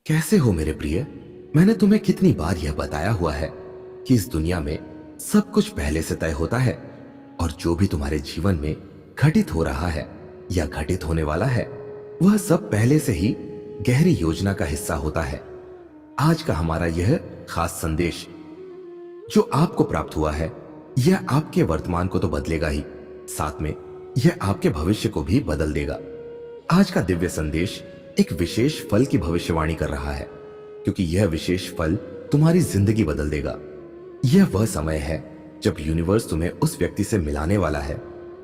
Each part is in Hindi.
कैसे हो मेरे प्रिय। मैंने तुम्हें कितनी बार यह बताया हुआ है कि इस दुनिया में सब कुछ पहले से तय होता है और जो भी तुम्हारे जीवन में घटित हो रहा है या घटित होने वाला है वह सब पहले से ही गहरी योजना का हिस्सा होता है। आज का हमारा यह खास संदेश जो आपको प्राप्त हुआ है यह आपके वर्तमान को तो बदलेगा ही, साथ में यह आपके भविष्य को भी बदल देगा। आज का दिव्य संदेश एक विशेष फल की भविष्यवाणी कर रहा है, क्योंकि यह विशेष फल तुम्हारी जिंदगी बदल देगा। यह वह समय है जब यूनिवर्स तुम्हें उस व्यक्ति से मिलाने वाला है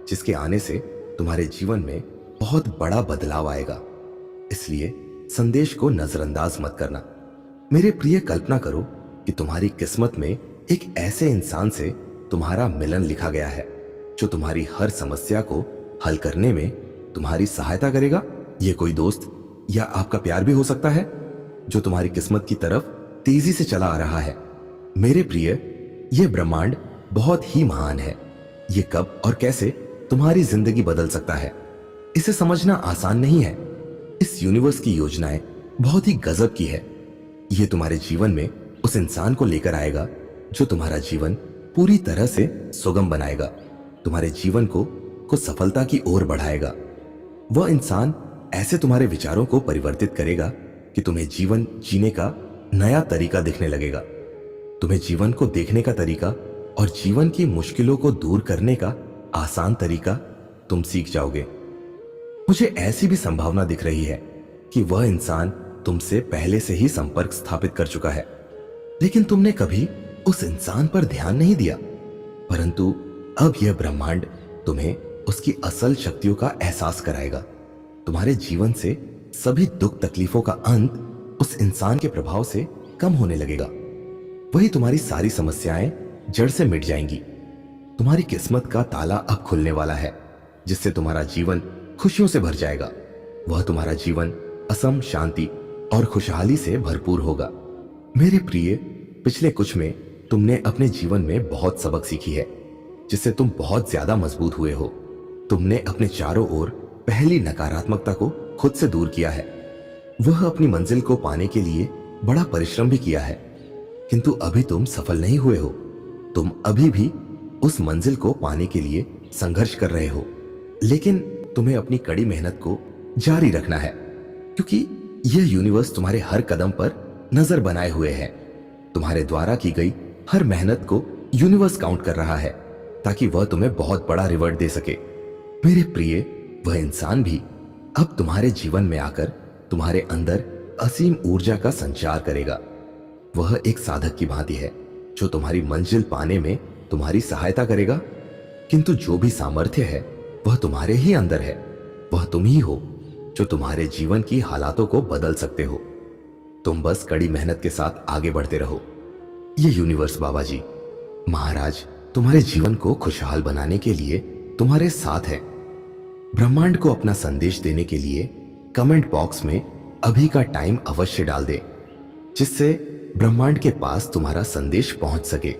जिसके आने से तुम्हारे जीवन में बहुत बड़ा बदलाव आएगा। इसलिए संदेश को नजरअंदाज मत करना। मेरे प्रिय, कल्पना करो कि तुम्हारी किस्मत में एक ऐसे इंसान से तुम्हारा मिलन लिखा गया है जो तुम्हारी हर समस्या को हल करने में तुम्हारी सहायता करेगा। यह कोई दोस्त या आपका प्यार भी हो सकता है जो तुम्हारी किस्मत की तरफ तेजी से चला आ रहा है। मेरे प्रिय, यह ब्रह्मांड बहुत ही महान है। यह कब और कैसे तुम्हारी जिंदगी बदल सकता है इसे समझना आसान नहीं है। इस यूनिवर्स की योजनाएं बहुत ही गजब की है। यह तुम्हारे जीवन में उस इंसान को लेकर आएगा जो तुम्हारा जीवन पूरी तरह से सुगम बनाएगा, तुम्हारे जीवन को सफलता की ओर बढ़ाएगा। वह इंसान ऐसे तुम्हारे विचारों को परिवर्तित करेगा कि तुम्हें जीवन जीने का नया तरीका दिखने लगेगा। तुम्हें जीवन को देखने का तरीका और जीवन की मुश्किलों को दूर करने का आसान तरीका तुम सीख जाओगे। मुझे ऐसी भी संभावना दिख रही है कि वह इंसान तुमसे पहले से ही संपर्क स्थापित कर चुका है, लेकिन तुमने कभी उस इंसान पर ध्यान नहीं दिया। परंतु अब यह ब्रह्मांड तुम्हें उसकी असल शक्तियों का एहसास कराएगा। तुम्हारे जीवन से सभी दुख तकलीफों का अंत उस इंसान के प्रभाव से कम होने लगेगा। वही तुम्हारी सारी समस्याएं जड़ से मिट जाएंगी। तुम्हारी किस्मत का ताला अब खुलने वाला है जिससे तुम्हारा जीवन खुशियों से भर जाएगा। वह तुम्हारा जीवन असम, शांति और खुशहाली से भरपूर होगा। मेरे प्रिय, पिछले कुछ में तुमने अपने जीवन में बहुत सबक सीखी है जिससे तुम बहुत ज्यादा मजबूत हुए हो। तुमने अपने चारों ओर पहली नकारात्मकता को खुद से दूर किया है। वह अपनी मंजिल को पाने के लिए बड़ा परिश्रम भी किया है, किंतु अभी तुम सफल नहीं हुए हो। तुम अभी भी उस मंजिल को पाने के लिए संघर्ष कर रहे हो, लेकिन तुम्हें अपनी कड़ी मेहनत को जारी रखना है, क्योंकि यह यूनिवर्स तुम्हारे हर कदम पर नजर बनाए हुए है। तुम्हारे द्वारा की गई हर मेहनत को यूनिवर्स काउंट कर रहा है ताकि वह तुम्हें बहुत बड़ा रिवॉर्ड दे सके। मेरे प्रिय, वह इंसान भी अब तुम्हारे जीवन में आकर तुम्हारे अंदर असीम ऊर्जा का संचार करेगा। वह एक साधक की भांति है जो तुम्हारी मंजिल पाने में तुम्हारी सहायता करेगा, किंतु जो भी सामर्थ्य है वह तुम्हारे ही अंदर है। वह तुम ही हो जो तुम्हारे जीवन की हालातों को बदल सकते हो। तुम बस कड़ी मेहनत के साथ आगे बढ़ते रहो। ये यूनिवर्स बाबा जी, महाराज, तुम्हारे जीवन को खुशहाल बनाने के लिए तुम्हारे साथ है। ब्रह्मांड को अपना संदेश देने के लिए कमेंट बॉक्स में अभी का टाइम अवश्य डाल दे, जिससे ब्रह्मांड के पास तुम्हारा संदेश पहुंच सके।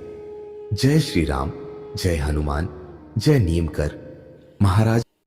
जय श्री राम, जय हनुमान, जय नीमकर। महाराज